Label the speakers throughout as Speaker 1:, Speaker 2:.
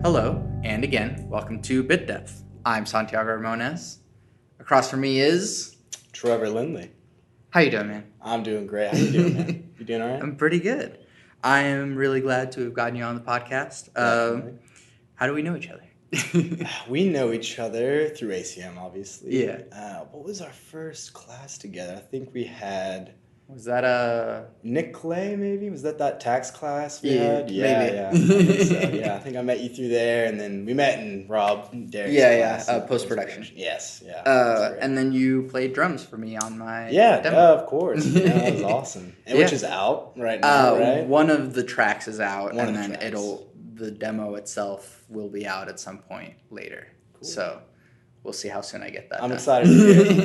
Speaker 1: Hello, and again, welcome to Bit Depth. I'm Santiago Ramones. Across from me is...
Speaker 2: Trevor Lindley.
Speaker 1: How you doing, man?
Speaker 2: I'm doing great. How you doing, man? You doing all right?
Speaker 1: I'm pretty good. I am really glad to have gotten you on the podcast. How do we know each other?
Speaker 2: We know each other through ACM, obviously.
Speaker 1: Yeah.
Speaker 2: What was our first class together? I think we had...
Speaker 1: Was that
Speaker 2: Nick Clay, maybe? Was that tax class we
Speaker 1: Yeah,
Speaker 2: had?
Speaker 1: maybe.
Speaker 2: Yeah. I think so. Yeah, I think I met you through there, and then we met in Rob Derrick's class.
Speaker 1: Post-production.
Speaker 2: Yes, yeah. That's great.
Speaker 1: And then you played drums for me on my
Speaker 2: Yeah,
Speaker 1: demo.
Speaker 2: of course. Yeah, that was awesome. And which is out right now, right?
Speaker 1: One of the tracks is out,
Speaker 2: One
Speaker 1: and
Speaker 2: of the
Speaker 1: then
Speaker 2: tracks.
Speaker 1: the demo itself will be out at some point later.
Speaker 2: Cool.
Speaker 1: So we'll see how soon I get that
Speaker 2: I'm
Speaker 1: done.
Speaker 2: excited to hear it. I'm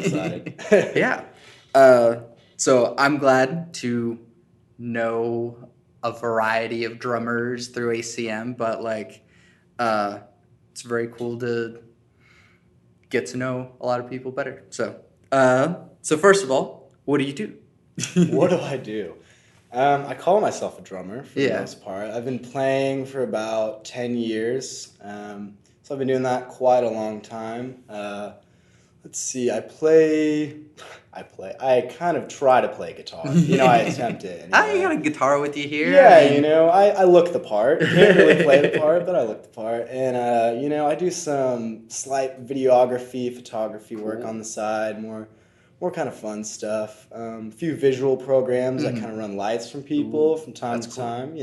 Speaker 2: excited.
Speaker 1: Yeah. So I'm glad to know a variety of drummers through ACM, but it's very cool to get to know a lot of people better. So first of all, what do you do?
Speaker 2: What do I do? I call myself a drummer for the most part. I've been playing for about 10 years. So I've been doing that quite a long time. Let's see, I kind of try to play guitar. I attempt it. Anyway.
Speaker 1: You got a guitar with you here?
Speaker 2: Yeah, I look the part. Can't really play the part, but I look the part. And, I do some slight videography, photography work on the side, more kind of fun stuff. A few visual programs that kind of run lights from people from time to time,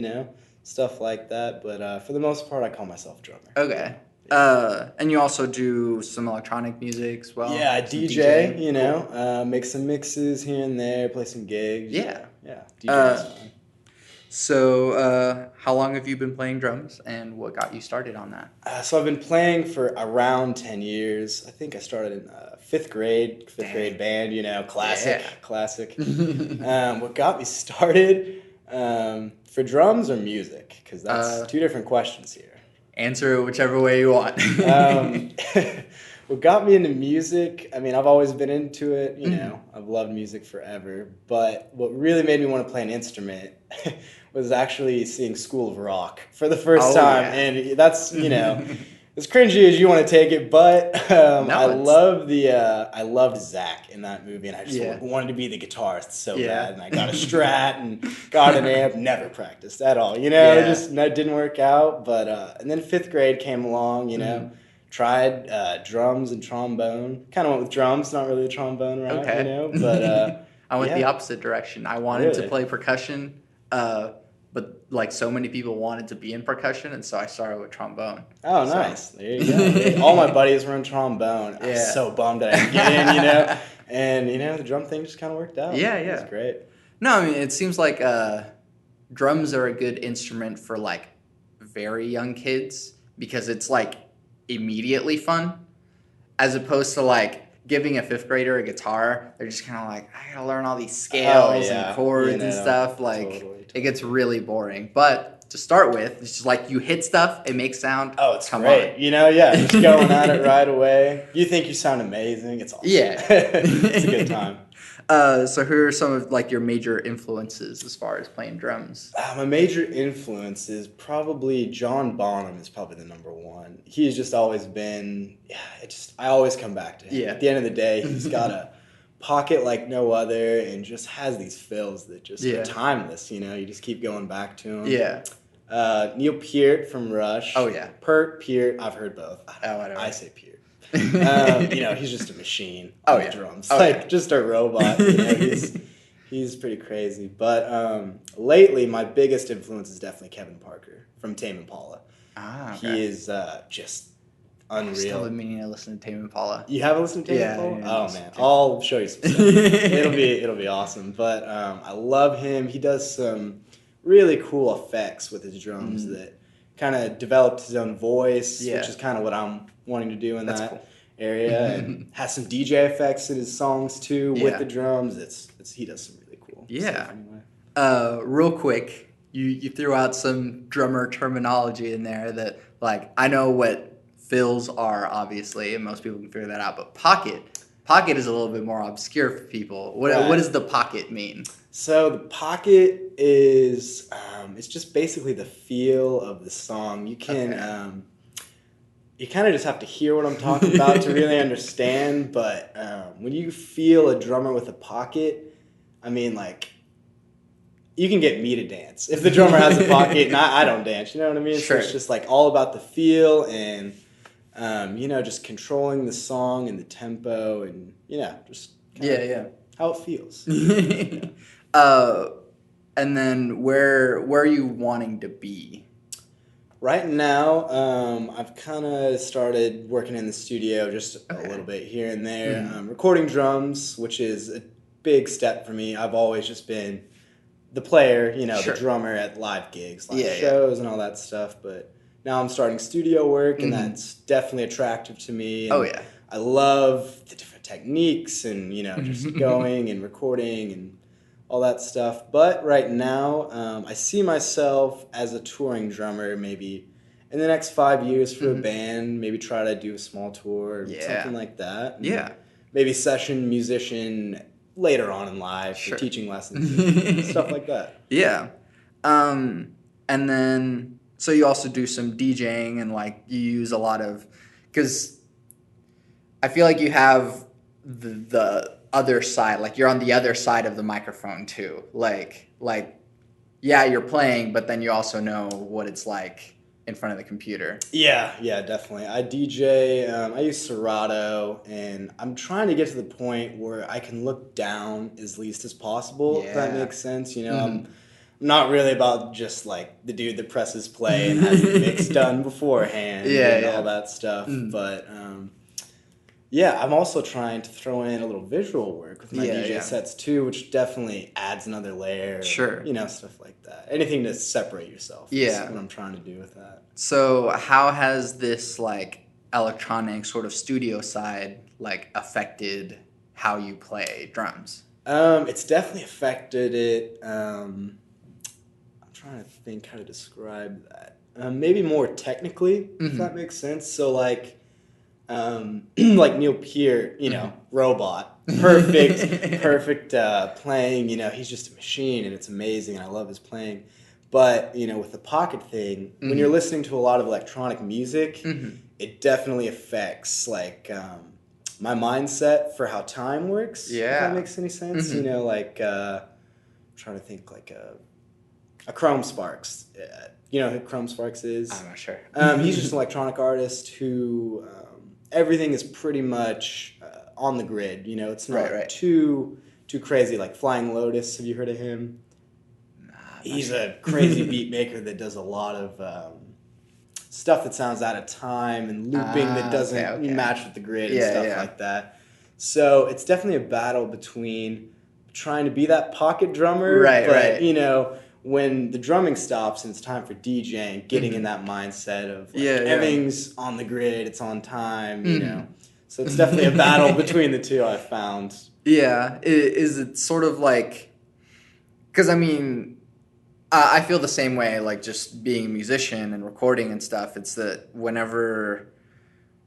Speaker 2: stuff like that. But for the most part, I call myself a drummer.
Speaker 1: Okay. And you also do some electronic music as well?
Speaker 2: Yeah, I DJ, make some mixes here and there, play some gigs.
Speaker 1: Yeah.
Speaker 2: Yeah, DJ is fun.
Speaker 1: So, how long have you been playing drums, and what got you started on that?
Speaker 2: So I've been playing for around 10 years. I think I started in fifth grade band, classic. What got me started for drums or music? Because that's two different questions here.
Speaker 1: Answer it whichever way you want.
Speaker 2: What got me into music, I've always been into it, I've loved music forever, but what really made me want to play an instrument was actually seeing School of Rock for the first time, and that's, as cringy as you want to take it, but I loved Zach in that movie, and I just wanted to be the guitarist so bad, and I got a Strat and got an amp, never practiced at all, that didn't work out, but and then fifth grade came along, tried drums and trombone, kind of went with drums, not really the trombone route, but
Speaker 1: I went the opposite direction. I wanted to play percussion, but so many people wanted to be in percussion, and so I started with trombone.
Speaker 2: Oh, nice. There you go. All my buddies were in trombone. I was so bummed that I didn't get in, and, the drum thing just kind of worked out.
Speaker 1: Yeah.
Speaker 2: It was great.
Speaker 1: No, it seems like drums are a good instrument for, very young kids because it's, immediately fun as opposed to, giving a fifth grader a guitar. They're just kind of I gotta learn all these scales and chords and stuff. Totally. It gets really boring. But to start with, it's just you hit stuff, it makes sound.
Speaker 2: Oh, it's great. Just going at it right away. You think you sound amazing. It's awesome.
Speaker 1: Yeah.
Speaker 2: It's a good time.
Speaker 1: So who are some of your major influences as far as playing drums?
Speaker 2: My major influence is probably John Bonham is probably the number one. He's just always been, I always come back to him.
Speaker 1: Yeah.
Speaker 2: At the end of the day, he's got a pocket like no other and just has these fills that just are timeless, you just keep going back to him.
Speaker 1: Yeah.
Speaker 2: Neil Peart from Rush.
Speaker 1: Oh, yeah.
Speaker 2: Peart, I've heard both. I say Peart. He's just a machine on the drums. Just a robot. He's pretty crazy. But lately, my biggest influence is definitely Kevin Parker from Tame Impala.
Speaker 1: Okay.
Speaker 2: He is just unreal.
Speaker 1: I still been meaning to listen to Tame Impala.
Speaker 2: You haven't listened to Tame Impala?
Speaker 1: Yeah,
Speaker 2: oh, man. I'll show you some stuff. It'll be awesome. But I love him. He does some really cool effects with his drums that kind of developed his own voice, which is kind of what I'm wanting to do in that area, and has some DJ effects in his songs too with the drums. He does some really cool stuff anyway.
Speaker 1: Real quick, you threw out some drummer terminology in there that I know what fills are obviously, and most people can figure that out, but pocket is a little bit more obscure for people. What does the pocket mean?
Speaker 2: So the pocket is it's just basically the feel of the song. You can you kind of just have to hear what I'm talking about to really understand. But when you feel a drummer with a pocket, I mean, like, you can get me to dance. If the drummer has a pocket and I don't dance, you know what I mean?
Speaker 1: Sure.
Speaker 2: So it's just like all about the feel and, just controlling the song and the tempo and, just
Speaker 1: yeah.
Speaker 2: how it feels.
Speaker 1: And then where are you wanting to be?
Speaker 2: Right now, I've kind of started working in the studio just a little bit here and there, recording drums, which is a big step for me. I've always just been the player,
Speaker 1: Sure.
Speaker 2: the drummer at live gigs, shows and all that stuff. But now I'm starting studio work, and that's definitely attractive to me. And I love the different techniques and, just going and recording and all that stuff. But right now, I see myself as a touring drummer maybe in the next 5 years for a band, maybe try to do a small tour or something like that. And maybe session musician later on in life for teaching lessons and stuff like that.
Speaker 1: Yeah. And then, so you also do some DJing and like you use a lot of, because I feel like you have the other side, like you're on the other side of the microphone too. Like, yeah, you're playing, but then you also know what it's like in front of the computer.
Speaker 2: Yeah, definitely. I DJ, I use Serato, and I'm trying to get to the point where I can look down as least as possible, if that makes sense. I'm not really about just like the dude that presses play and has the mix done beforehand and all that stuff. But I'm also trying to throw in a little visual work with my DJ sets too, which definitely adds another layer.
Speaker 1: Sure.
Speaker 2: Stuff like that. Anything to separate yourself is what I'm trying to do with that.
Speaker 1: So how has this like electronic sort of studio side like affected how you play drums?
Speaker 2: It's definitely affected it. I'm trying to think how to describe that. Maybe more technically, if that makes sense. So like Neil Peart, robot, perfect playing. He's just a machine, and it's amazing, and I love his playing. But with the pocket thing, when you're listening to a lot of electronic music, it definitely affects like my mindset for how time works. If that makes any sense. I'm trying to think like a Chrome Sparks. You know who Chrome Sparks is?
Speaker 1: I'm not sure.
Speaker 2: He's just an electronic artist who everything is pretty much on the grid. It's not too crazy. Like Flying Lotus, have you heard of him? He's a crazy beat maker that does a lot of stuff that sounds out of time and looping that doesn't match with the grid and stuff like that. So it's definitely a battle between trying to be that pocket drummer, but when the drumming stops and it's time for DJing, getting in that mindset of everything's on the grid, it's on time, So it's definitely a battle between the two, I've found.
Speaker 1: Yeah. Is it sort of like, because I mean, I feel the same way, like just being a musician and recording and stuff. It's that whenever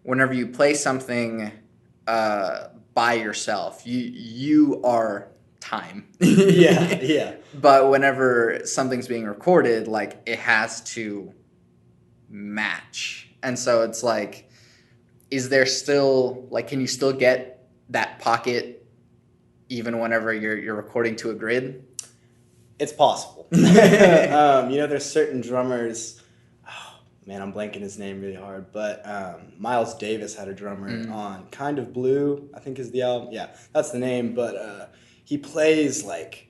Speaker 1: you play something by yourself, you are time. But whenever something's being recorded, like it has to match. And so it's like, is there still, like, can you still get that pocket even whenever you're recording to a grid?
Speaker 2: It's possible. There's certain drummers. Oh, man, I'm blanking his name really hard. But Miles Davis had a drummer on Kind of Blue, I think is the album. Yeah, that's the name. But he plays like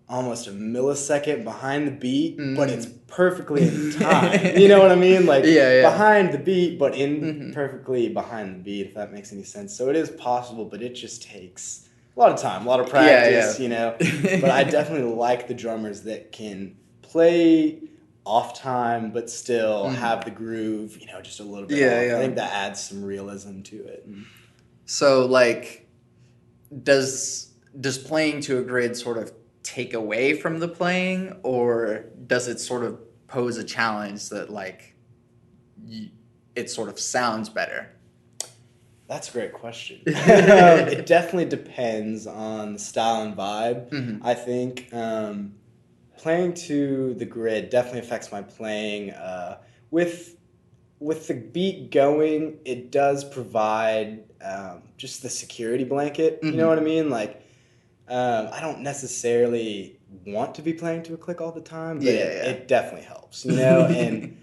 Speaker 2: almost a millisecond behind the beat, but it's perfectly in time. You know what I mean? Like behind the beat, but in perfectly behind the beat, if that makes any sense. So it is possible, but it just takes a lot of time, a lot of practice, But I definitely like the drummers that can play off time, but still have the groove, just a little bit off. I think that adds some realism to it.
Speaker 1: So, like, does playing to a grid sort of take away from the playing, or does it sort of pose a challenge that, like, it sort of sounds better?
Speaker 2: That's a great question. It definitely depends on the style and vibe. I think playing to the grid definitely affects my playing with with the beat going, it does provide just the security blanket. You know what I mean? Like, I don't necessarily want to be playing to a click all the time, but it definitely helps, you know? And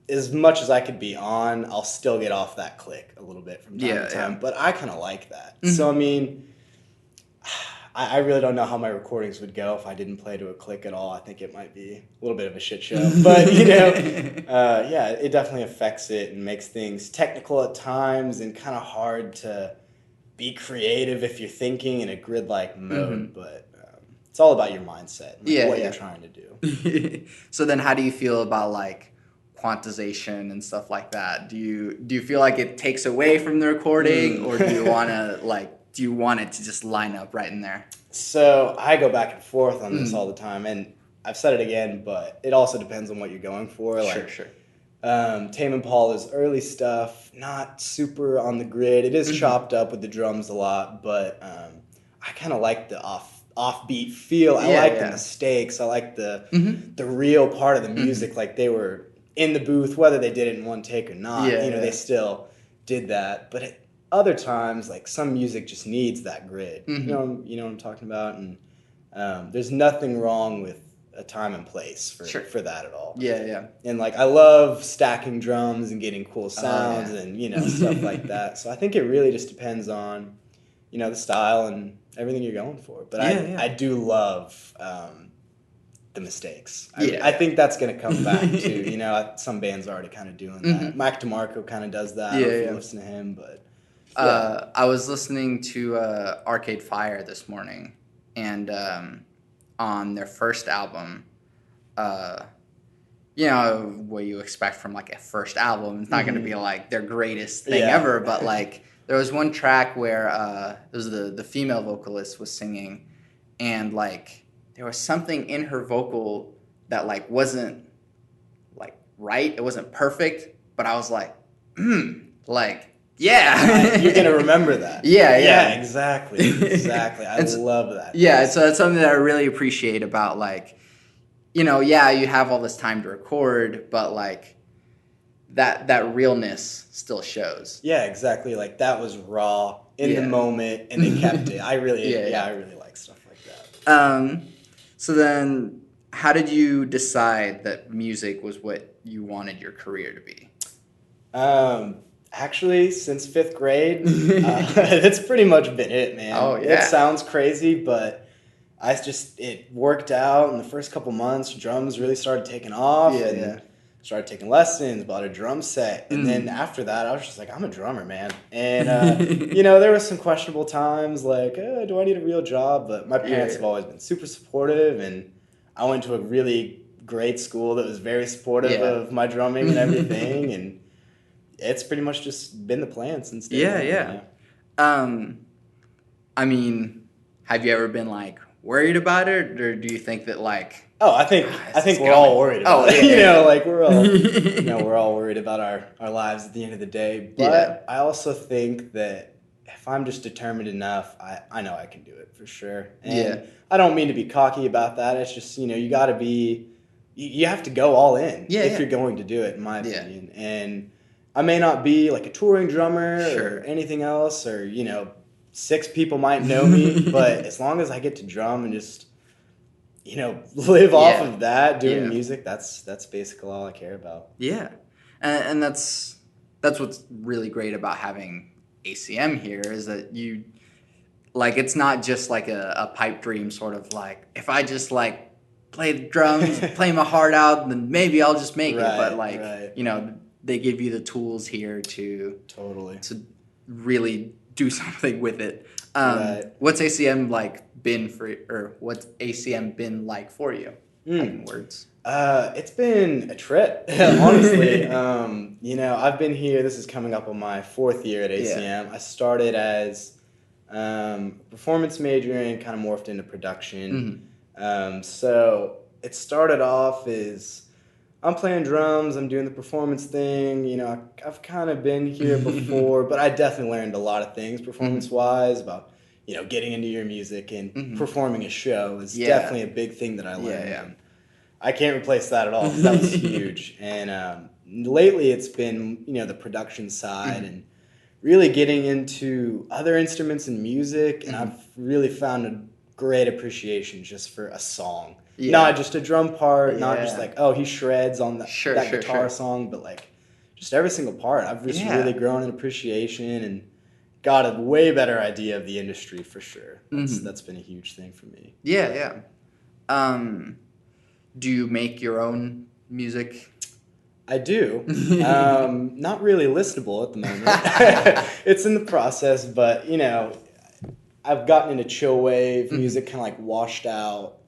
Speaker 2: as much as I could be on, I'll still get off that click a little bit from time to time. But I kind of like that. So, I mean, I really don't know how my recordings would go if I didn't play to a click at all. I think it might be a little bit of a shit show. But, you know, yeah, it definitely affects it and makes things technical at times and kind of hard to be creative if you're thinking in a grid-like mode. But it's all about your mindset and what you're trying to do.
Speaker 1: So then how do you feel about, like, quantization and stuff like that? Do you feel like it takes away from the recording, or do you want to, like, do you want it to just line up right in there?
Speaker 2: So I go back and forth on this all the time, and I've said it again, but it also depends on what you're going for. Like,
Speaker 1: Sure.
Speaker 2: Tame Impala's early stuff, not super on the grid. It is chopped up with the drums a lot, but I kind of like the offbeat feel. I like the mistakes. I like the real part of the music. Like, they were in the booth, whether they did it in one take or not. They still did that, but other times, like, some music just needs that grid. You know what I'm talking about? And there's nothing wrong with a time and place for that at all.
Speaker 1: Yeah.
Speaker 2: And, like, I love stacking drums and getting cool sounds and, you know, stuff like that. So I think it really just depends on, you know, the style and everything you're going for. But I do love the mistakes. I think that's going to come back too. You know, some bands are already kind of doing that. Mike DeMarco kind of does that. I don't know if you listen to him, but...
Speaker 1: I was listening to Arcade Fire this morning, and on their first album, you know, what you expect from, like, a first album. It's not going to be, like, their greatest thing ever, but, like, there was one track where it was the female vocalist was singing, and, like, there was something in her vocal that, like, wasn't, like, right. It wasn't perfect, but I was like, like... Yeah.
Speaker 2: You're going to remember that.
Speaker 1: Yeah,
Speaker 2: exactly. I love that.
Speaker 1: Yeah, so that's something that I really appreciate about, like, you know, you have all this time to record, but, like, that realness still shows.
Speaker 2: Yeah, exactly. Like, that was raw in the moment, and they kept it. I really like stuff like that.
Speaker 1: So then, how did you decide that music was what you wanted your career to be?
Speaker 2: Actually, since 5th grade, that's pretty much been it, man.
Speaker 1: Oh, yeah.
Speaker 2: It sounds crazy, but it worked out in the first couple months. Drums really started taking off, and started taking lessons, bought a drum set, and then after that, I was just like, I'm a drummer, man. And, you know, there were some questionable times, like, do I need a real job? But my parents have always been super supportive, and I went to a really great school that was very supportive of my drumming and everything, and it's pretty much just been the plan since day one.
Speaker 1: Yeah. I mean, have you ever been, like, worried about it, or do you think that, like...
Speaker 2: Oh, I think we're all worried about it. You know, like, we're all we're all worried about our lives at the end of the day. But I also think that if I'm just determined enough, I know I can do it for sure. And I don't mean to be cocky about that. It's just, you know, you got to be... You have to go all in if you're going to do it, in my opinion. And... I may not be, like, a touring drummer or anything else, or, you know, 6 people might know me, but as long as I get to drum and just, you know, live off of that, doing music, that's basically all I care about.
Speaker 1: Yeah. And that's what's really great about having ACM here, is that you, like, it's not just like a pipe dream sort of, like, if I just, like, play the drums, play my heart out, then maybe I'll just make it. But, like, you know... They give you the tools here to really do something with it. What's ACM like been for, or what's ACM been like for you? In words.
Speaker 2: It's been a trip, honestly. You know, I've been here. This is coming up on my 4th year at ACM. I started as performance major and kind of morphed into production. So it started off as I'm playing drums, I'm doing the performance thing, you know, I've kind of been here before, but I definitely learned a lot of things performance-wise about, you know, getting into your music and performing a show is definitely a big thing that I learned. And I can't replace that at all. That was huge. And lately it's been, the production side and really getting into other instruments and music. And I've really found a great appreciation just for a song. Yeah. Not just a drum part, not just like, oh, he shreds on that guitar song, but like just every single part. I've just really grown in appreciation and got a way better idea of the industry for sure. That's been a huge thing for me.
Speaker 1: Yeah. Do you make your own music?
Speaker 2: I do. Not really listenable at the moment. It's in the process, but I've gotten into chill wave music, kind of like washed out,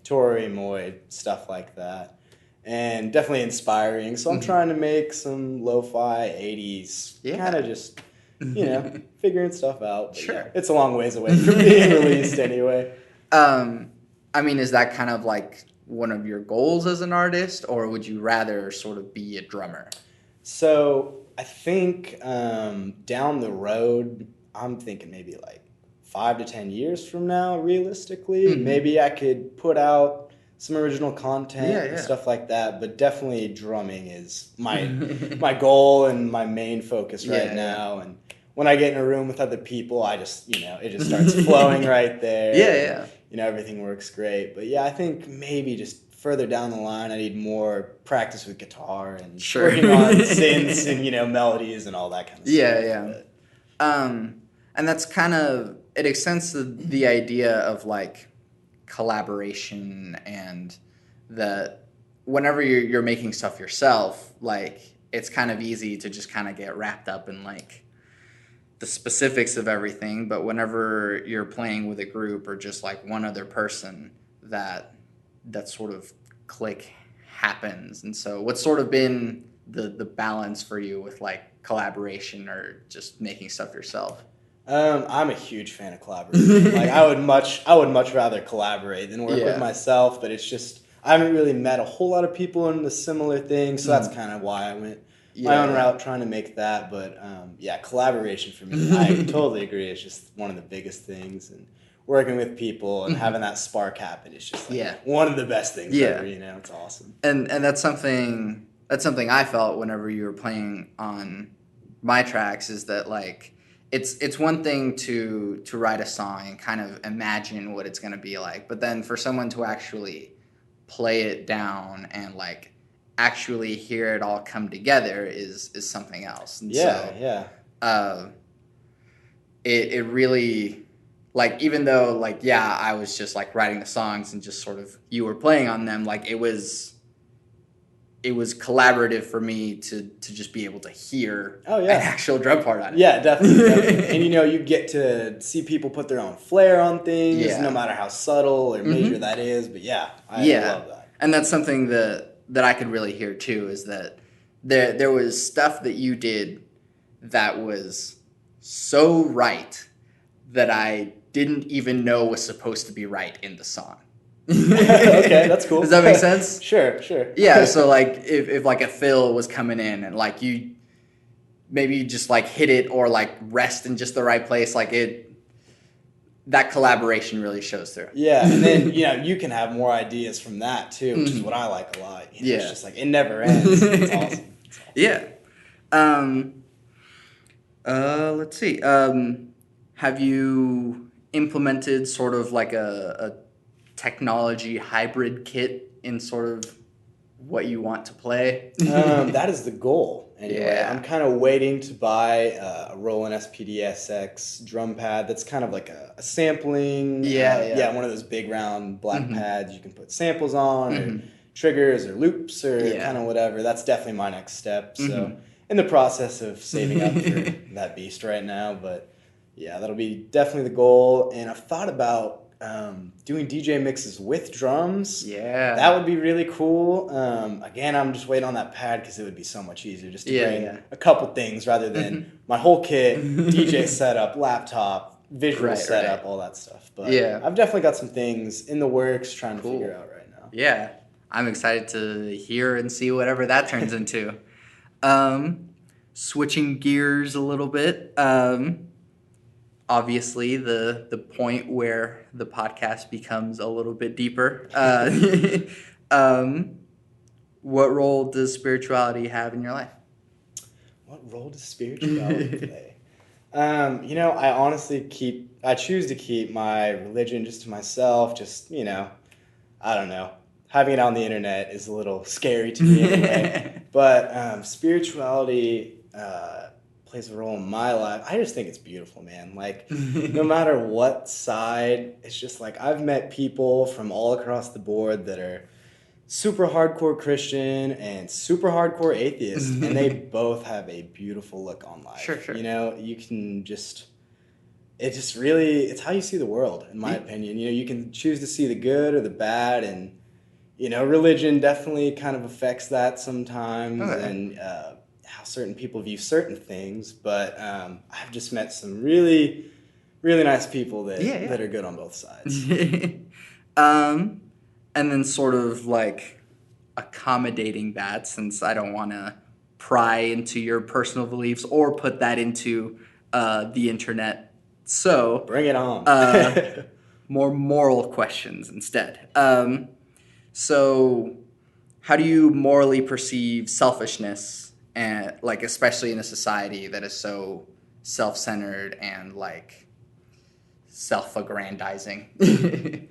Speaker 2: Tori Moy, stuff like that, and definitely inspiring. So I'm trying to make some lo-fi 80s, kind of just figuring stuff out. But sure, it's a long ways away from being released anyway.
Speaker 1: Is that kind of like one of your goals as an artist, or would you rather sort of be a drummer?
Speaker 2: So I think down the road, I'm thinking maybe like 5 to 10 years from now, realistically, maybe I could put out some original content and stuff like that. But definitely drumming is my my goal and my main focus right now. And when I get in a room with other people, I just, it just starts flowing right there. Everything works great. But I think maybe just further down the line, I need more practice with guitar and working on synths and, melodies and all that kind of stuff.
Speaker 1: And that's kind of, it extends to the idea of like collaboration and that whenever you're making stuff yourself, like it's kind of easy to just kind of get wrapped up in like the specifics of everything, but whenever you're playing with a group or just like one other person, that sort of click happens. And so what's sort of been the balance for you with like collaboration or just making stuff yourself?
Speaker 2: I'm a huge fan of collaboration. Like I would much rather collaborate than work with myself, but it's just I haven't really met a whole lot of people in the similar thing, so that's kind of why I went my own route trying to make that. But collaboration for me, I totally agree. It's just one of the biggest things, and working with people and having that spark happen is just like one of the best things ever. It's awesome.
Speaker 1: And that's something I felt whenever you were playing on my tracks is that like it's one thing to write a song and kind of imagine what it's going to be like, but then for someone to actually play it down and like actually hear it all come together is something else. And it really, like, even though like I was just like writing the songs and just sort of you were playing on them, like it was collaborative for me to just be able to hear an actual drum part on it.
Speaker 2: Yeah, definitely. And you get to see people put their own flair on things, no matter how subtle or major that is. But I love that.
Speaker 1: And that's something that I could really hear too, is that there was stuff that you did that was so right that I didn't even know was supposed to be right in the song.
Speaker 2: Okay, that's cool.
Speaker 1: Does that make sense?
Speaker 2: Sure.
Speaker 1: Yeah, so like if like a fill was coming in and like you just like hit it or like rest in just the right place, like that collaboration really shows through.
Speaker 2: Yeah, and then you can have more ideas from that too, which is what I like a lot. It's just like it never ends. It's awesome.
Speaker 1: Yeah. Let's see. Have you implemented sort of like a technology hybrid kit in sort of what you want to play?
Speaker 2: That is the goal. Anyway, I'm kind of waiting to buy a Roland SPDSX drum pad that's kind of like a sampling. One of those big round black pads you can put samples on or triggers or loops or kind of whatever. That's definitely my next step. So in the process of saving up for that beast right now, but that'll be definitely the goal. And I've thought about doing DJ mixes with drums. That would be really cool. Again, I'm just waiting on that pad because it would be so much easier just to bring a couple things rather than my whole kit, DJ setup, laptop, visual setup, all that stuff. But I've definitely got some things in the works trying to figure out right now.
Speaker 1: Yeah, I'm excited to hear and see whatever that turns into. Switching gears a little bit. Obviously, the point where the podcast becomes a little bit deeper. Um, what role does spirituality have in your life?
Speaker 2: What role does spirituality play? I choose to keep my religion just to myself. Just, I don't know. Having it on the internet is a little scary to me anyway. But spirituality plays a role in my life. I just think it's beautiful, man. Like, no matter what side, it's just like I've met people from all across the board that are super hardcore Christian and super hardcore atheist, and they both have a beautiful look on life.
Speaker 1: Sure.
Speaker 2: You can just, it's how you see the world, in my opinion. You can choose to see the good or the bad, and, religion definitely kind of affects that sometimes, and how certain people view certain things, but I've just met some really, really nice people that are good on both sides.
Speaker 1: And then sort of like accommodating that, since I don't want to pry into your personal beliefs or put that into the internet. So
Speaker 2: bring it on.
Speaker 1: More moral questions instead. So how do you morally perceive selfishness, and like especially in a society that is so self-centered and like self-aggrandizing?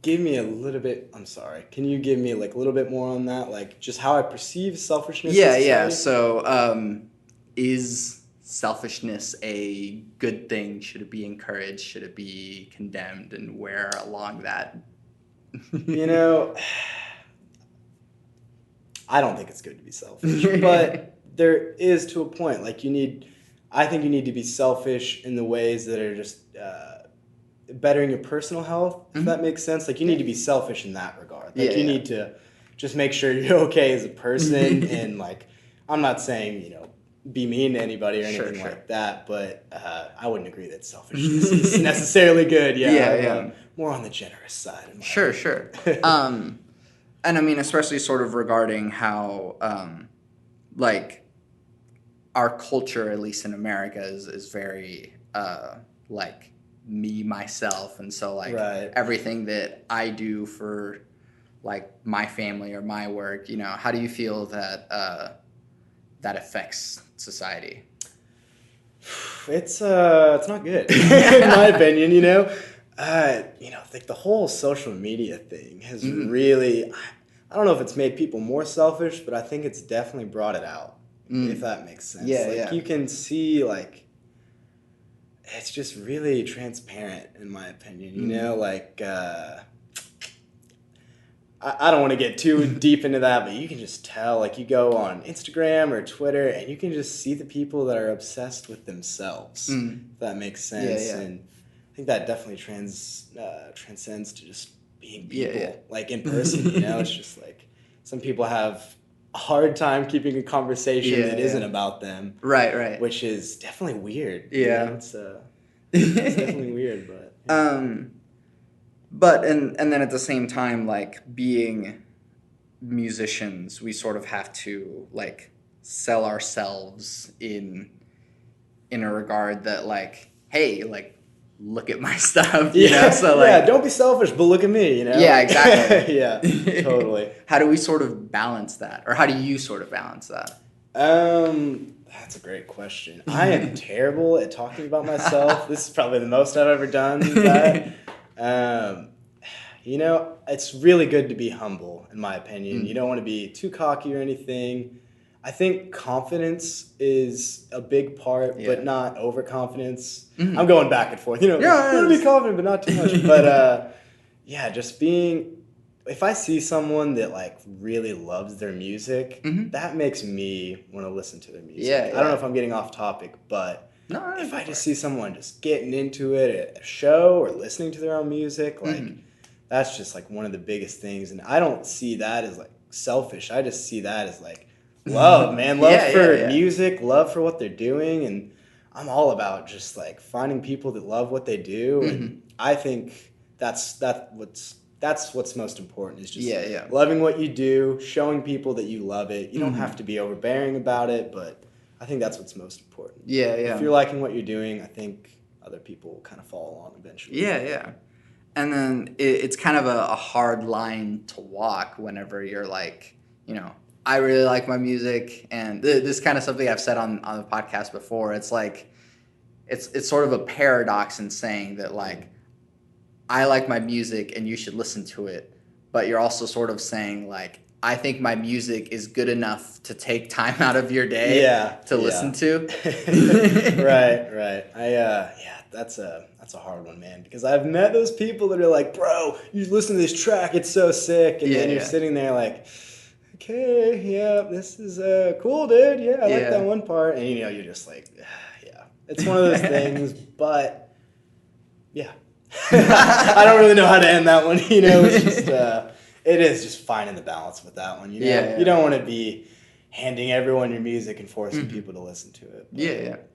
Speaker 2: Give me a little bit. I'm sorry. Can you give me like a little bit more on that? Like just how I perceive selfishness?
Speaker 1: Yeah. So, is selfishness a good thing? Should it be encouraged? Should it be condemned? And where along that?
Speaker 2: I don't think it's good to be selfish, but there is to a point. Like I think you need to be selfish in the ways that are just bettering your personal health, if that makes sense. Like you need to be selfish in that regard. Like you need to just make sure you're okay as a person. And like, I'm not saying, be mean to anybody or anything like that, but I wouldn't agree that selfishness is necessarily good. More on the generous side.
Speaker 1: Sure. And I mean, especially sort of regarding how, like, our culture, at least in America, is very, like, me, myself. And so, like, everything that I do for, like, my family or my work, how do you feel that that affects society?
Speaker 2: It's not good, in my opinion, like the whole social media thing has really, I don't know if it's made people more selfish, but I think it's definitely brought it out, if that makes sense. You can see, like, it's just really transparent, in my opinion, like, I don't want to get too deep into that, but you can just tell, like, you go on Instagram or Twitter, and you can just see the people that are obsessed with themselves, if that makes sense. And I think that definitely transcends to just being people, like, in person, It's just, like, some people have a hard time keeping a conversation that isn't about them.
Speaker 1: Right.
Speaker 2: Which is definitely weird. It's definitely weird, but...
Speaker 1: But and then at the same time, like being musicians, we sort of have to like sell ourselves in a regard that like, hey, like look at my stuff, So like,
Speaker 2: don't be selfish, but look at me,
Speaker 1: Yeah, exactly.
Speaker 2: Totally.
Speaker 1: How do we sort of balance that, or how do you sort of balance that?
Speaker 2: That's a great question. I am terrible at talking about myself. This is probably the most I've ever done that. It's really good to be humble, in my opinion. You don't want to be too cocky or anything. I think confidence is a big part, but not overconfidence. I'm going back and forth. Want to be confident, but not too much. But just being. If I see someone that like really loves their music, that makes me want to listen to their music. I don't know if I'm getting off topic, but if I just see someone just getting into it at a show or listening to their own music, like that's just like one of the biggest things. And I don't see that as like selfish. I just see that as like love, man. Love for music, love for what they're doing. And I'm all about just like finding people that love what they do. And I think that's what's most important is just loving what you do, showing people that you love it. You don't have to be overbearing about it, but I think that's what's most important. If you're liking what you're doing, I think other people will kind of follow along eventually.
Speaker 1: And then it's kind of a hard line to walk whenever you're like, I really like my music, and this is kind of something I've said on the podcast before. It's like, it's sort of a paradox in saying that, like, I like my music and you should listen to it, but you're also sort of saying, like, I think my music is good enough to take time out of your day to listen to.
Speaker 2: Right. That's a hard one, man, because I've met those people that are like, bro, you listen to this track, it's so sick, and then you're sitting there like, okay, yeah, this is cool, dude, yeah, I like that one part, and you're just like, yeah, it's one of those things, but yeah. I don't really know how to end that one, it's just, it is just finding the balance with that one, you don't want to be handing everyone your music and forcing people to listen to it. But,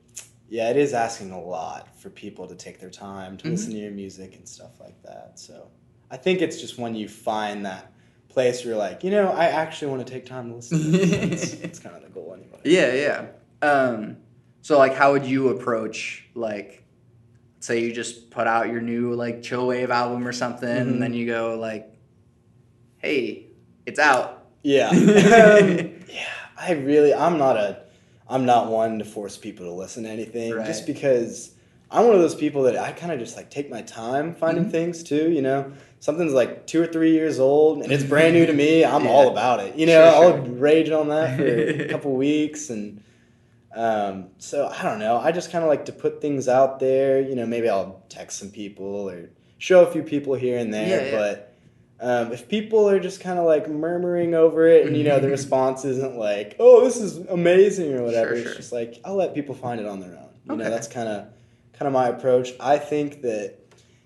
Speaker 2: yeah, it is asking a lot for people to take their time to listen to your music and stuff like that. So I think it's just when you find that place where you're like, I actually want to take time to listen to this. It's kind of the goal anyway.
Speaker 1: Yeah. So, like, how would you approach, like, say you just put out your new, like, chill wave album or something, and then you go, like, hey, it's out.
Speaker 2: Yeah. I'm not one to force people to listen to anything, just because I'm one of those people that I kind of just like take my time finding things too, something's like 2 or 3 years old and it's brand new to me. I'm all about it, I'll rage on that for a couple weeks. And so I don't know, I just kind of like to put things out there, maybe I'll text some people or show a few people here and there, but if people are just kind of like murmuring over it and, the response isn't like, oh, this is amazing or whatever. It's just like, I'll let people find it on their own. That's kind of my approach. I think that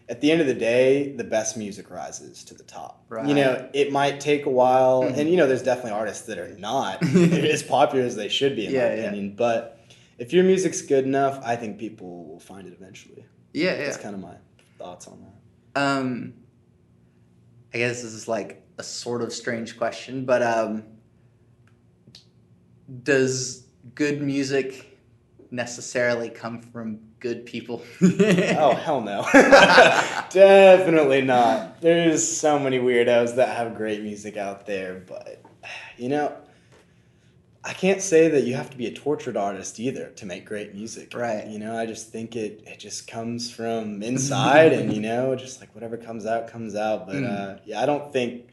Speaker 2: at the end of the day, the best music rises to the top. Right. It might take a while. And, there's definitely artists that are not as popular as they should be, in my opinion. But if your music's good enough, I think people will find it eventually. That's kind of my thoughts on that.
Speaker 1: I guess this is like a sort of strange question, but does good music necessarily come from good people?
Speaker 2: Oh, hell no. Definitely not. There's so many weirdos that have great music out there, but, I can't say that you have to be a tortured artist either to make great music.
Speaker 1: Right.
Speaker 2: I just think it just comes from inside and, just like whatever comes out, comes out. But, I don't think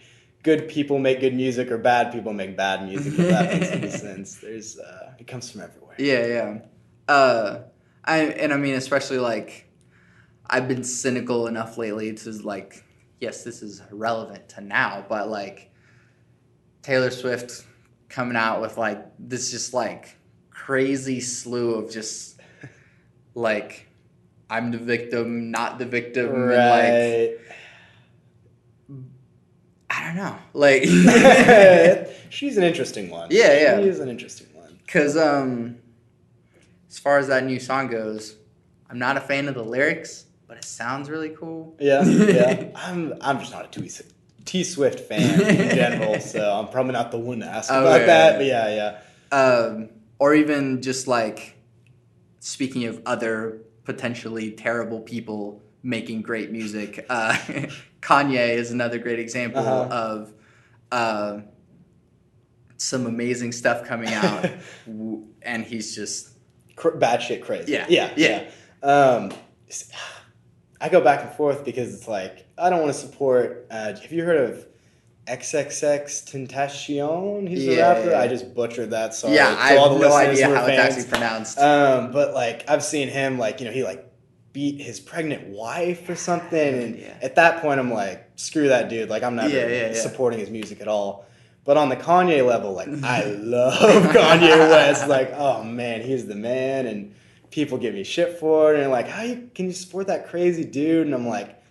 Speaker 2: good people make good music or bad people make bad music, if that makes any sense. It comes from everywhere.
Speaker 1: Yeah. I mean, especially like, I've been cynical enough lately to like, yes, this is relevant to now, but like Taylor Swift coming out with like this just like crazy slew of just like I'm the victim, not the victim,
Speaker 2: right?
Speaker 1: And like I don't know, like
Speaker 2: she's an interesting one.
Speaker 1: She
Speaker 2: is an interesting one.
Speaker 1: Because as far as that new song goes, I'm not a fan of the lyrics, but it sounds really cool.
Speaker 2: Yeah. I'm just not a T Swift fan in general, so I'm probably not the one to ask about that. But yeah.
Speaker 1: Or even just like speaking of other potentially terrible people making great music, Kanye is another great example of some amazing stuff coming out, and he's just
Speaker 2: batshit crazy.
Speaker 1: Yeah.
Speaker 2: I go back and forth because it's like I don't want to support. Have you heard of XXX Tentacion? He's a rapper. I just butchered that. Sorry.
Speaker 1: Yeah, I have no idea how it's actually pronounced.
Speaker 2: But like I've seen him like he like beat his pregnant wife or something, and at that point I'm like, screw that dude. Like I'm never supporting his music at all. But on the Kanye level, like I love Kanye West. Like, oh man, he's the man, and people give me shit for it, and like, can you support that crazy dude? And I'm like,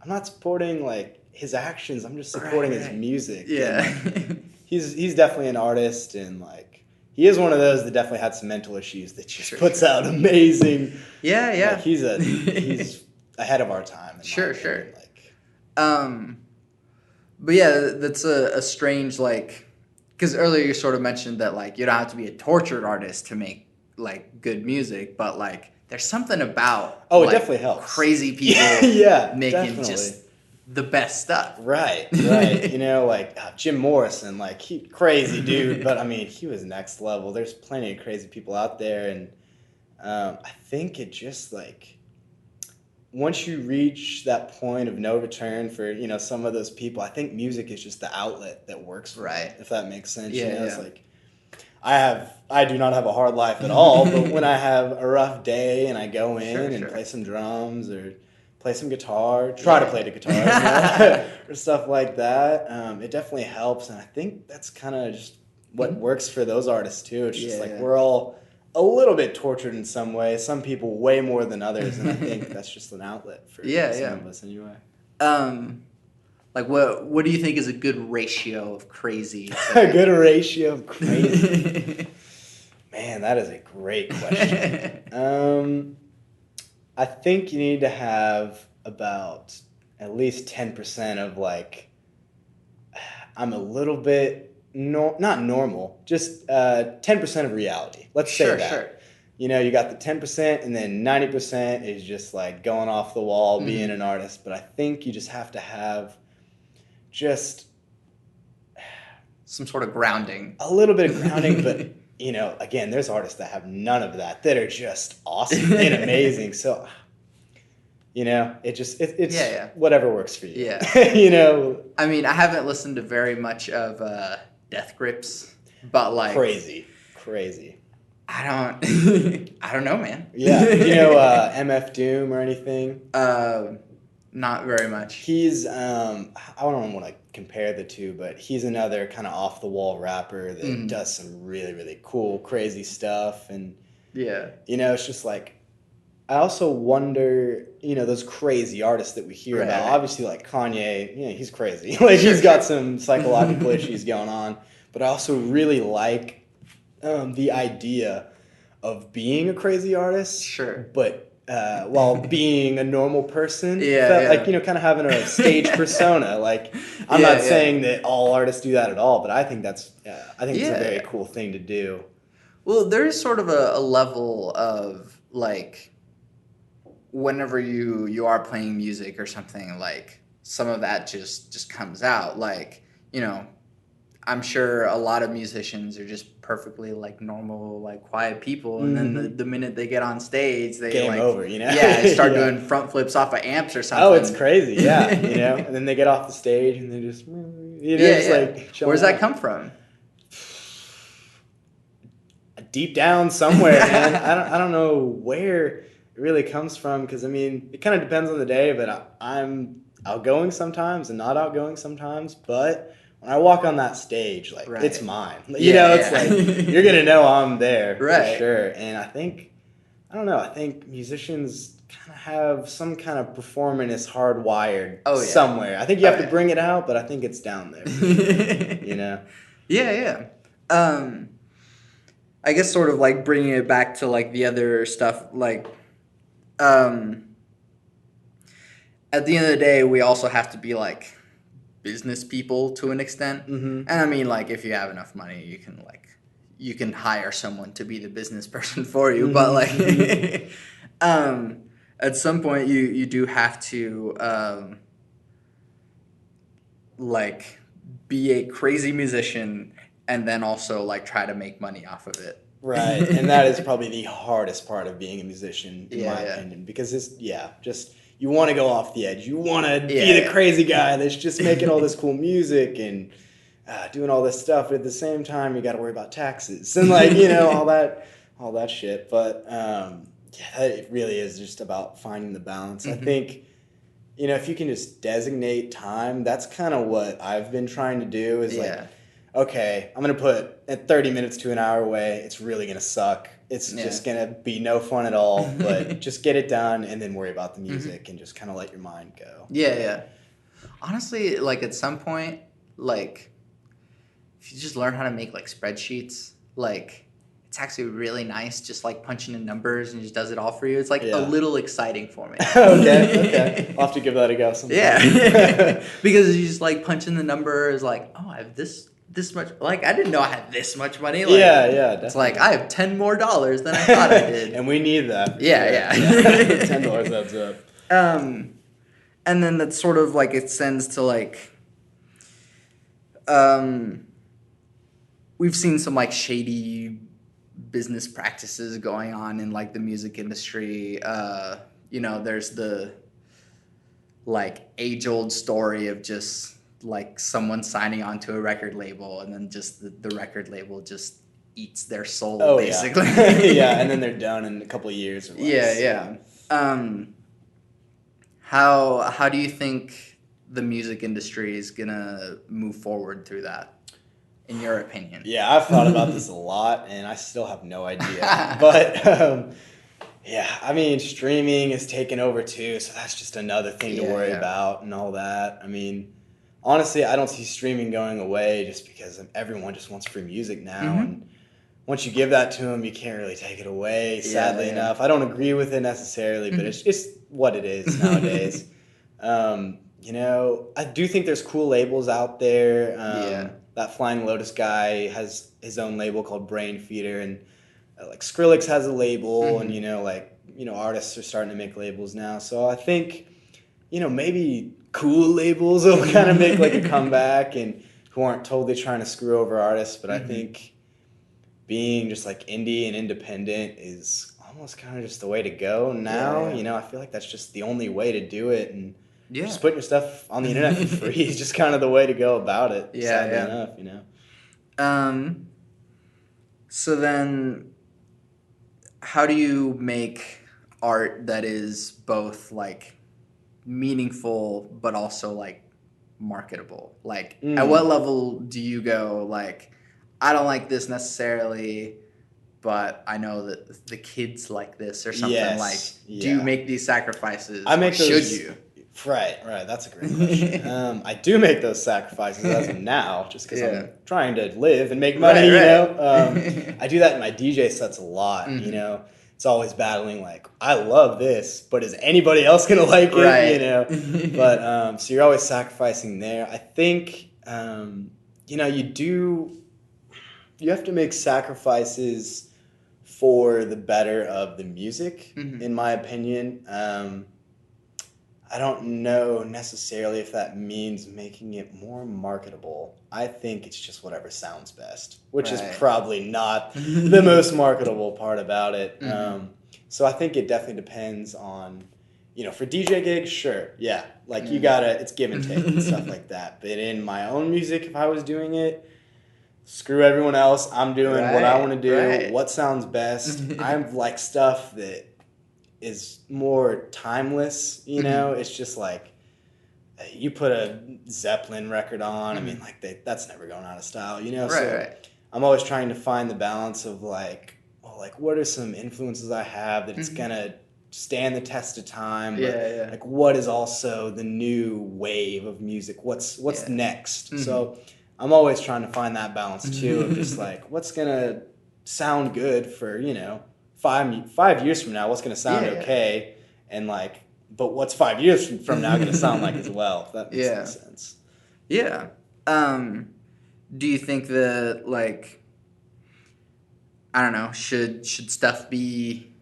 Speaker 2: I'm not supporting like his actions. I'm just supporting his music.
Speaker 1: Yeah,
Speaker 2: and he's definitely an artist, and like he is one of those that definitely had some mental issues that just puts out amazing.
Speaker 1: Yeah.
Speaker 2: Like, he's ahead of our time.
Speaker 1: Sure. Like, but yeah, that's a strange like, because earlier you sort of mentioned that like you don't have to be a tortured artist to make like good music, but like there's something about
Speaker 2: it definitely helps
Speaker 1: crazy people making just the best stuff.
Speaker 2: Right. You know, like Jim Morrison, like he crazy dude, but I mean, he was next level. There's plenty of crazy people out there, and I think it just like once you reach that point of no return for, you know, some of those people, I think music is just the outlet that works for them, if that makes sense.
Speaker 1: Yeah,
Speaker 2: you know, it's like I do not have a hard life at all, but when I have a rough day and I go in and play some drums or play some guitar, try to play the guitar, you know, or stuff like that, it definitely helps. And I think that's kind of just what works for those artists too. It's just like we're all a little bit tortured in some way, some people way more than others, and I think that's just an outlet for some of us anyway.
Speaker 1: Like what do you think is a good ratio of crazy?
Speaker 2: A good ratio of crazy? Man, that is a great question. I think you need to have about at least 10% of like, I'm a little bit not normal, just 10% of reality. Let's say that. Sure. You know, you got the 10%, and then 90% is just like going off the wall, being an artist. But I think you just have to have just
Speaker 1: some sort of grounding.
Speaker 2: A little bit of grounding, but you know, again, there's artists that have none of that are just awesome and amazing. So, you know, it's whatever works for you.
Speaker 1: Yeah.
Speaker 2: You know,
Speaker 1: I mean, I haven't listened to very much of Death Grips, but like
Speaker 2: crazy.
Speaker 1: I don't know, man.
Speaker 2: Yeah. Do you know MF Doom or anything?
Speaker 1: Not very much.
Speaker 2: He's I don't want to compare the two, but he's another kind of off the wall rapper that does some really, really cool, crazy stuff. And you know, it's just like, I also wonder, you know, those crazy artists that we hear about. Obviously, like Kanye, you know, he's crazy. Like he's got some psychological issues going on. But I also really like the idea of being a crazy artist.
Speaker 1: Sure.
Speaker 2: But while being a normal person. Like, you know, kind of having a stage persona. Like, I'm not saying that all artists do that at all, but I think it's a very cool thing to do.
Speaker 1: Well, there is sort of a level of, like, whenever you are playing music or something, like, some of that just comes out. Like, you know, I'm sure a lot of musicians are just perfectly like normal, like quiet people, and then the minute they get on stage, they
Speaker 2: game
Speaker 1: like
Speaker 2: over, you know,
Speaker 1: start doing front flips off of amps or something.
Speaker 2: Oh, it's crazy, you know. And then they get off the stage and they just, you know, like.
Speaker 1: Where's that come from?
Speaker 2: Deep down somewhere, man. I don't know where it really comes from, because I mean, it kind of depends on the day. But I'm outgoing sometimes and not outgoing sometimes, but when I walk on that stage, like, it's mine. You know, it's like, you're going to know I'm there for sure. And I think musicians kind of have some kind of performance hardwired somewhere. I think you have to bring it out, but I think it's down there. You know?
Speaker 1: Yeah. I guess sort of like bringing it back to like the other stuff, like, at the end of the day, we also have to be like business people to an extent. And I mean, like, if you have enough money, you can hire someone to be the business person for you. But like, at some point you do have to, like, be a crazy musician and then also like try to make money off of it.
Speaker 2: Right. And that is probably the hardest part of being a musician, in my opinion, because it's, just, you want to go off the edge. You want to be the crazy guy that's just making all this cool music and doing all this stuff. But at the same time, you got to worry about taxes and, like, you know, all that shit. But it really is just about finding the balance. I think, you know, if you can just designate time, that's kind of what I've been trying to do is like, okay, I'm going to put at 30 minutes to an hour away. It's really going to suck. It's just going to be no fun at all, but just get it done and then worry about the music and just kind of let your mind go.
Speaker 1: Yeah. Honestly, like, at some point, like, if you just learn how to make, like, spreadsheets, like, it's actually really nice just, like, punching in numbers and it just does it all for you. It's, like, a little exciting for me.
Speaker 2: Okay. I'll have to give that a go sometime.
Speaker 1: Yeah. Because you just, like, punch in the numbers, like, oh, I have this much, like, I didn't know I had this much money. Like,
Speaker 2: definitely.
Speaker 1: It's like, I have $10 more than I thought I did.
Speaker 2: And we need that.
Speaker 1: Yeah.
Speaker 2: $10 adds up.
Speaker 1: and then that sort of like extends to like um, we've seen some like shady business practices going on in like the music industry. There's the like age-old story of just like someone signing onto a record label and then just the record label just eats their soul,
Speaker 2: Oh
Speaker 1: basically.
Speaker 2: yeah, yeah, and then they're done in a couple of years or less.
Speaker 1: Yeah. How do you think the music industry is gonna move forward through that, in your opinion?
Speaker 2: Yeah, I've thought about this a lot, and I still have no idea. But yeah, I mean, streaming is taking over too, so that's just another thing to worry about and all that. I mean, honestly, I don't see streaming going away just because everyone just wants free music now, and once you give that to them, you can't really take it away. Sadly enough, I don't agree with it necessarily, but it's what it is nowadays. I do think there's cool labels out there. That Flying Lotus guy has his own label called Brain Feeder, and like Skrillex has a label, and artists are starting to make labels now. So I think maybe cool labels will kind of make like a comeback, and who aren't totally trying to screw over artists. But I think being just like indie and independent is almost kind of just the way to go now. I feel like that's just the only way to do it, and just putting your stuff on the internet for free is just kind of the way to go about it. Sadly enough.
Speaker 1: So then, how do you make art that is both like meaningful but also like marketable? Like, at what level do you go like, I don't like this necessarily, but I know that the kids like this or something?
Speaker 2: Yes.
Speaker 1: Do you make these sacrifices?
Speaker 2: I make those,
Speaker 1: should you?
Speaker 2: Right. That's a great question. I do make those sacrifices as of now, just because I'm trying to live and make money. I do that in my DJ sets a lot. It's always battling like, I love this, but is anybody else gonna like it? But so you're always sacrificing there. I think you have to make sacrifices for the better of the music, in my opinion. I don't know necessarily if that means making it more marketable. I think it's just whatever sounds best, which is probably not the most marketable part about it. So I think it definitely depends on, for DJ gigs, sure, yeah. Like you gotta, it's give and take and stuff like that. But in my own music, if I was doing it, screw everyone else. I'm doing what I want to do, what sounds best. I like stuff that is more timeless, It's just like you put a Zeppelin record on. I mean, like that's never going out of style, So I'm always trying to find the balance of like, what are some influences I have that it's gonna stand the test of time? But like, what is also the new wave of music? What's next? So I'm always trying to find that balance too of just like what's gonna sound good for 5 years from now, what's going to sound okay, and like, but what's 5 years from now going to sound like as well? If that makes any sense.
Speaker 1: Yeah. Do you think that like, I don't know, should stuff be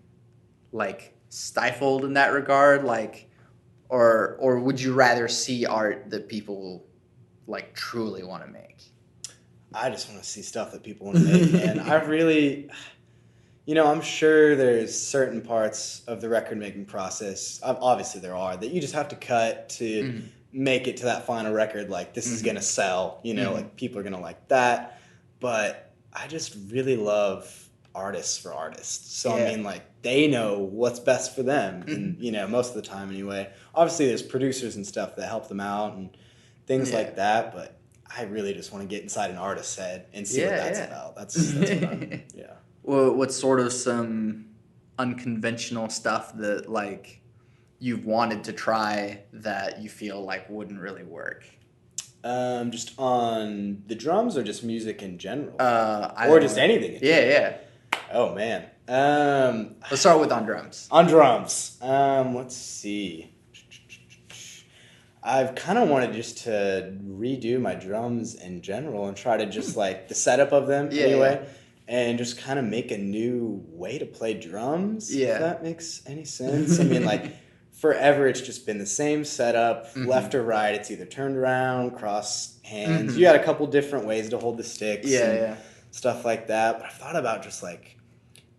Speaker 1: like stifled in that regard, like, or would you rather see art that people like truly want to make?
Speaker 2: I just want to see stuff that people want to make, and I really. I'm sure there's certain parts of the record-making process, obviously there are, that you just have to cut to make it to that final record, like, this is going to sell, like, people are going to like that. But I just really love artists for artists. So, I mean, like, they know what's best for them, and, most of the time anyway. Obviously, there's producers and stuff that help them out and things like that, but I really just want to get inside an artist's head and see what that's about. That's what I'm,
Speaker 1: Well, what's sort of some unconventional stuff that like you've wanted to try that you feel like wouldn't really work?
Speaker 2: Just on the drums or just music in general? Or just anything in general? Oh, man.
Speaker 1: Let's start with on drums.
Speaker 2: On drums. Let's see. I've kind of wanted just to redo my drums in general and try to just like the setup of them anyway. And just kind of make a new way to play drums, if that makes any sense. I mean, like, forever it's just been the same setup,
Speaker 1: Mm-hmm.
Speaker 2: left or right. It's either turned around, cross hands.
Speaker 1: Mm-hmm.
Speaker 2: You got a couple different ways to hold the sticks
Speaker 1: Yeah.
Speaker 2: stuff like that. But I've thought about just like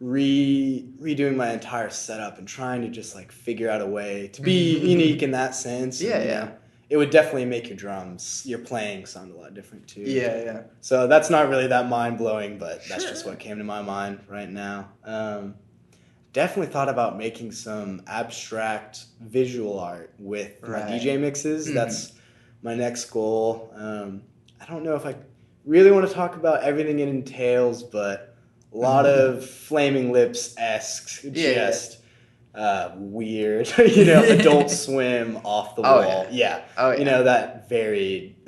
Speaker 2: redoing my entire setup and trying to just like figure out a way to be unique in that sense.
Speaker 1: Yeah,
Speaker 2: and,
Speaker 1: yeah.
Speaker 2: It would definitely make your playing sound a lot different too.
Speaker 1: Yeah.
Speaker 2: So that's not really that mind blowing, but that's
Speaker 1: Sure.
Speaker 2: just what came to my mind right now. Definitely thought about making some abstract visual art with my DJ mixes.
Speaker 1: Mm-hmm.
Speaker 2: That's my next goal. I don't know if I really want to talk about everything it entails, but a lot of Flaming Lips-esque, weird, Adult Swim off the wall. Yeah.
Speaker 1: Oh, yeah.
Speaker 2: That very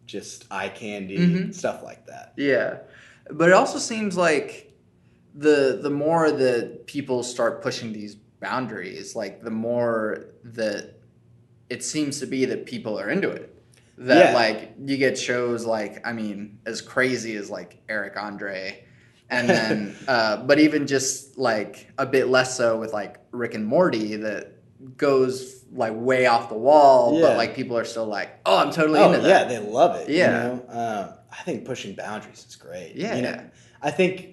Speaker 2: just eye candy, stuff like that.
Speaker 1: Yeah. But it also seems like the more that people start pushing these boundaries, like the more that it seems to be that people are into it. That like you get shows like, I mean, as crazy as like Eric Andre, and then but even just like a bit less so with like Rick and Morty that goes like way off the wall, but like people are still like, oh, I'm totally into that.
Speaker 2: Yeah, they love it.
Speaker 1: Yeah.
Speaker 2: I think pushing boundaries is great.
Speaker 1: Yeah.
Speaker 2: I think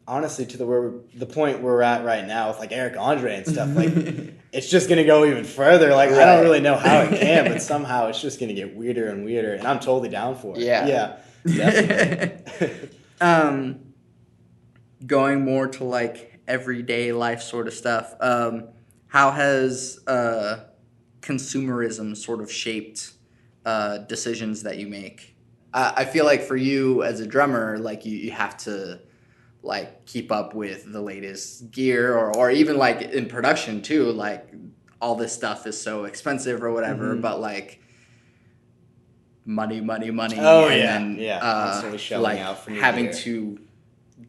Speaker 2: honestly to the point where we're at right now with like Eric Andre and stuff, like it's just gonna go even further. Like I don't really know how it can, but somehow it's just gonna get weirder and weirder, and I'm totally down for it. Yeah, definitely.
Speaker 1: Going more to like everyday life sort of stuff. How has consumerism sort of shaped decisions that you make? I feel like for you as a drummer, like you have to like keep up with the latest gear or even like in production too, like all this stuff is so expensive or whatever, but like money.
Speaker 2: Oh,
Speaker 1: and
Speaker 2: yeah.
Speaker 1: then
Speaker 2: Constantly shelling
Speaker 1: like
Speaker 2: out for new
Speaker 1: having
Speaker 2: gear.
Speaker 1: to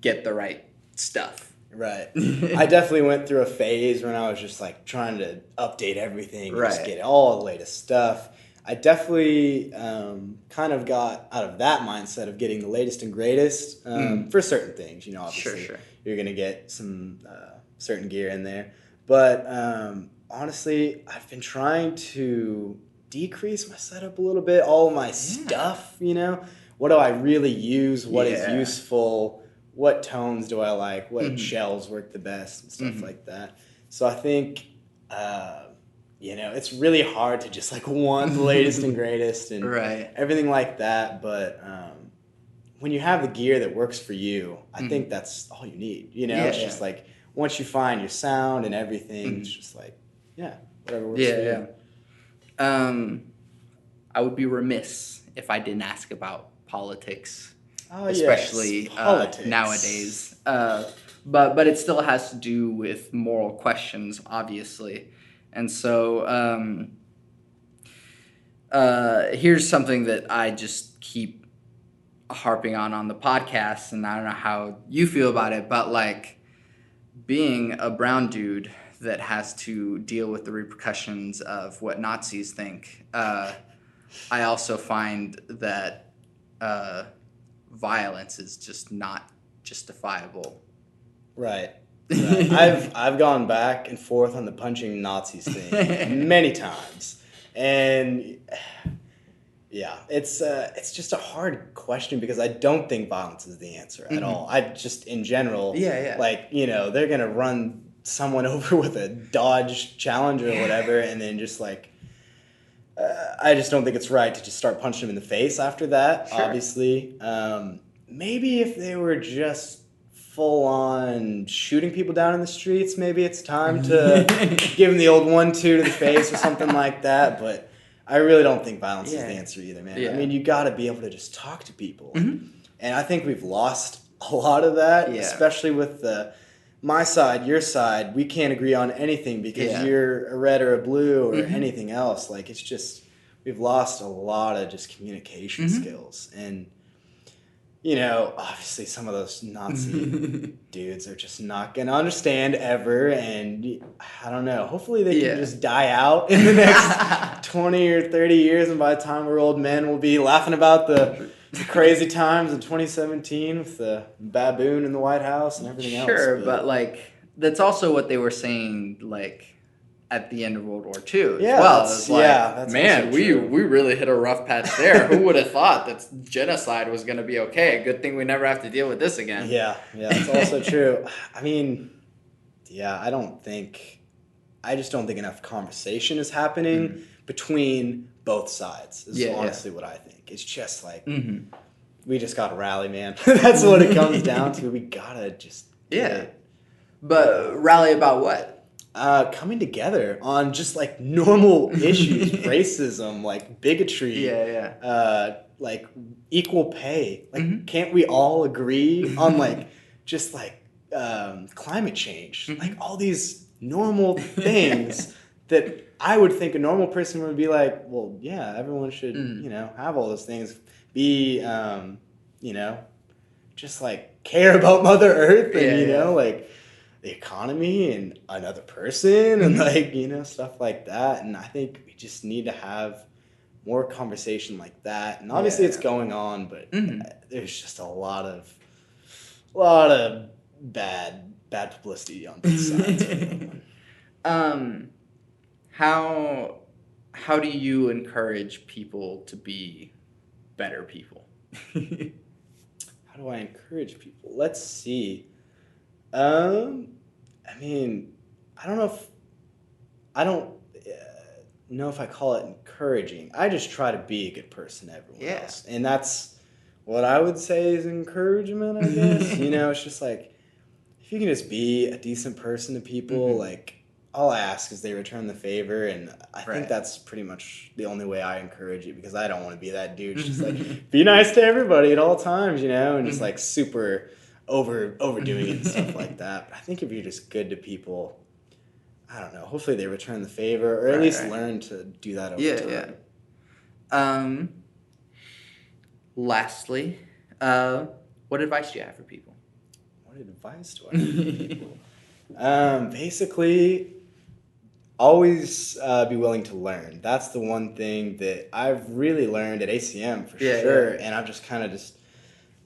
Speaker 1: get the right stuff.
Speaker 2: Right. I definitely went through a phase when I was just like trying to update everything and just get all the latest stuff. I definitely kind of got out of that mindset of getting the latest and greatest for certain things. Obviously you're going to get some certain gear in there. But honestly, I've been trying to decrease my setup a little bit, all of my stuff, What do I really use? What is useful? What tones do I like? What shells work the best and stuff like that. So I think... it's really hard to just like want the latest and greatest and everything like that. But when you have the gear that works for you, I think that's all you need. It's just like once you find your sound and everything, it's just like, whatever works for you.
Speaker 1: I would be remiss if I didn't ask about politics,
Speaker 2: Oh,
Speaker 1: especially
Speaker 2: politics.
Speaker 1: Nowadays. But it still has to do with moral questions, obviously. And so here's something that I just keep harping on the podcast, and I don't know how you feel about it, but like being a brown dude that has to deal with the repercussions of what Nazis think, I also find that violence is just not justifiable.
Speaker 2: Right. I've gone back and forth on the punching Nazis thing many times, and it's just a hard question because I don't think violence is the answer at all. I just in general, like they're gonna run someone over with a Dodge Challenger or whatever, and then just like I just don't think it's right to just start punching them in the face after that. Sure. Obviously, maybe if they were just full on shooting people down in the streets, maybe it's time to give them the old 1-2 to the face or something like that. But I really don't think violence is the answer either, man. I mean, you got to be able to just talk to people. And I think we've lost a lot of that, especially with my side, your side. We can't agree on anything because you're a red or a blue or anything else. Like, it's just, we've lost a lot of just communication skills. And obviously some of those Nazi dudes are just not going to understand ever. And I don't know. Hopefully they can just die out in the next 20 or 30 years. And by the time we're old men, we'll be laughing about the crazy times in 2017 with the baboon in the White House and everything else.
Speaker 1: Sure, but like, that's also what they were saying, like, at the end of World War II
Speaker 2: Yeah,
Speaker 1: as well. It's like,
Speaker 2: that's
Speaker 1: man,
Speaker 2: also
Speaker 1: we
Speaker 2: true.
Speaker 1: really hit a rough patch there. Who would have thought that genocide was going to be okay? Good thing we never have to deal with this again.
Speaker 2: Yeah, that's also true. I mean, yeah, I just don't think enough conversation is happening between both sides. Is honestly what I think. It's just like we just gotta rally, man. That's what it comes down to. We gotta just get it.
Speaker 1: But rally about what?
Speaker 2: Coming together on just like normal issues, racism, like bigotry, like equal pay. Like, can't we all agree on like just like climate change? Like all these normal things that I would think a normal person would be like, well, yeah, everyone should, have all those things. Be, just like care about Mother Earth and, like the economy and another person and like, stuff like that. And I think we just need to have more conversation like that. And obviously it's going on, but there's just a lot of bad publicity on both sides.
Speaker 1: How do you encourage people to be better people?
Speaker 2: How do I encourage people? Let's see. I mean, I don't know if I call it encouraging. I just try to be a good person to everyone else. And that's what I would say is encouragement, I guess. It's just like, if you can just be a decent person to people, like, all I ask is they return the favor, and I think that's pretty much the only way I encourage it, because I don't want to be that dude. It's just like, be nice to everybody at all times, and just like super overdoing it and stuff like that. But I think if you're just good to people, I don't know, hopefully they return the favor, or at least learn to do that over time.
Speaker 1: Lastly, what advice do you have for people?
Speaker 2: What advice do I have for people? Basically, always be willing to learn. That's the one thing that I've really learned at ACM for sure. And I've just kind of just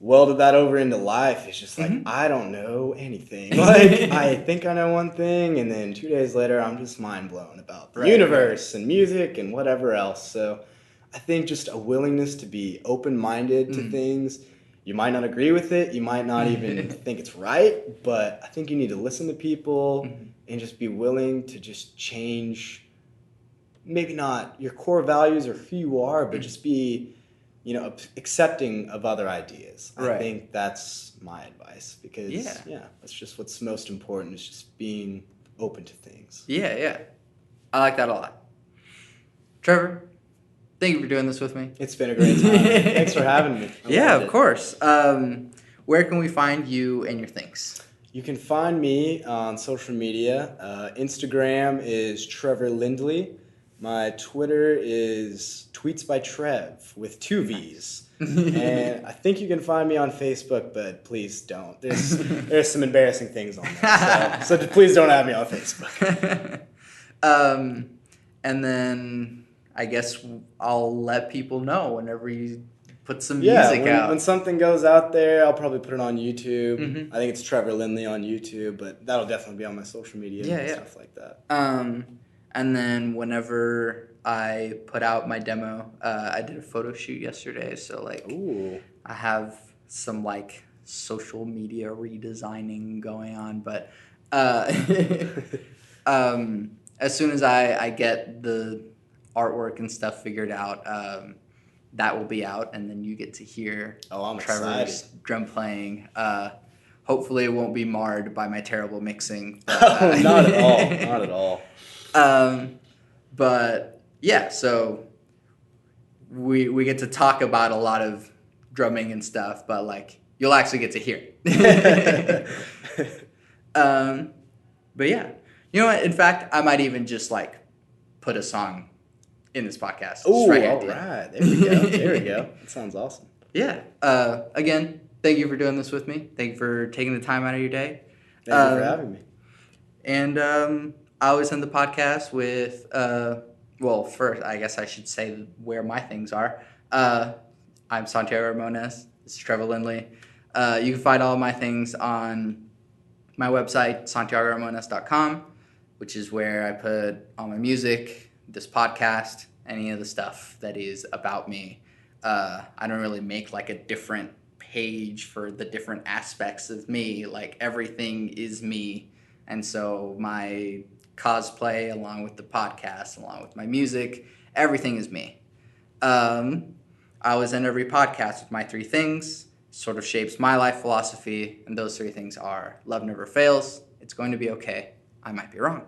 Speaker 2: welded that over into life. It's just like, I don't know anything. Like, I think I know one thing, and then 2 days later, I'm just mind blown about the universe and music and whatever else. So I think just a willingness to be open-minded to things. You might not agree with it. You might not even think it's right, but I think you need to listen to people and just be willing to just change, maybe not your core values or who you are, but just be, accepting of other ideas. I think that's my advice, because, that's just what's most important, is just being open to things.
Speaker 1: Yeah. I like that a lot. Trevor, thank you for doing this with me.
Speaker 2: It's been a great time. Thanks for having me.
Speaker 1: Of course. Where can we find you and your things?
Speaker 2: You can find me on social media. Instagram is Trevor Lindley. My Twitter is Tweets by Trev with 2 V's. And I think you can find me on Facebook, but please don't. There's some embarrassing things on there. So please don't have me on Facebook.
Speaker 1: And then I guess I'll let people know whenever you put some music out.
Speaker 2: When something goes out there, I'll probably put it on YouTube. I think it's Trevor Lindley on YouTube, but that'll definitely be on my social media and stuff like that.
Speaker 1: And then whenever I put out my demo, I did a photo shoot yesterday, so I have some social media redesigning going on, but as soon as I get the artwork and stuff figured out, that will be out, and then you get to hear Trevor's drum playing. Hopefully it won't be marred by my terrible mixing. But,
Speaker 2: not at all. Not at all.
Speaker 1: But yeah, so we get to talk about a lot of drumming and stuff, but you'll actually get to hear it. But yeah, you know what? In fact, I might even just put a song in this podcast.
Speaker 2: Oh, all right. There we go. There we go. That sounds awesome.
Speaker 1: Yeah. Again, thank you for doing this with me. Thank you for taking the time out of your day.
Speaker 2: Thank you for having me.
Speaker 1: And I always end the podcast with, first, I guess I should say where my things are. I'm Santiago Ramones. This is Trevor Lindley. You can find all my things on my website, santiagoramones.com. which is where I put all my music, this podcast, any of the stuff that is about me. I don't really make like a different page for the different aspects of me. Like everything is me. And so my cosplay, along with the podcast, along with my music, everything is me. I always end every podcast with my three things. Sort of shapes my life philosophy. And those three things are: love never fails, it's going to be okay, I might be wrong.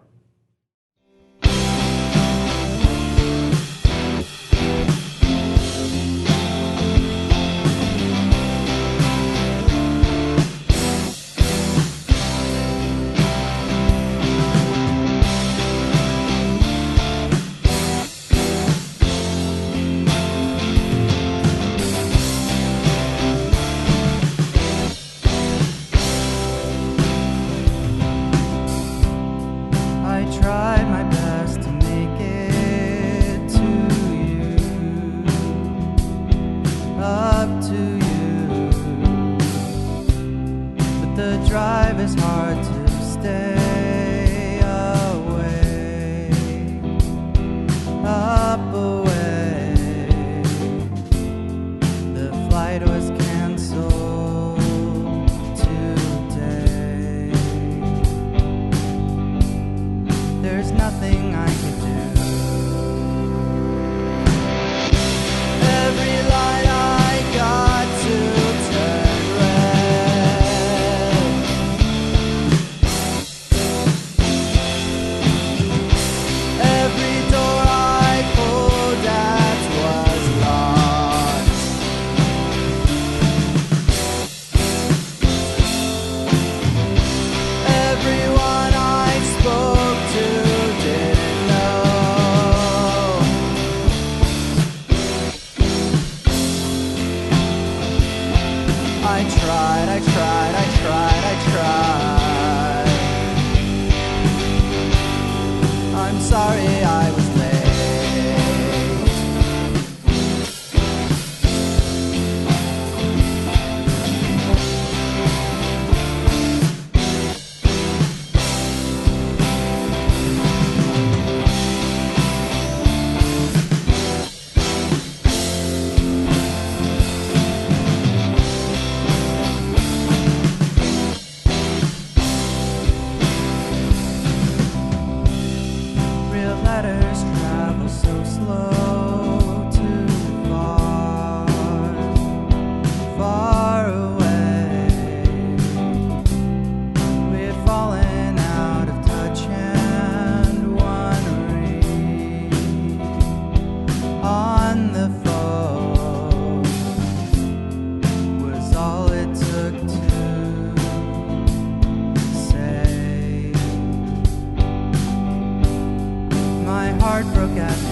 Speaker 3: Broke out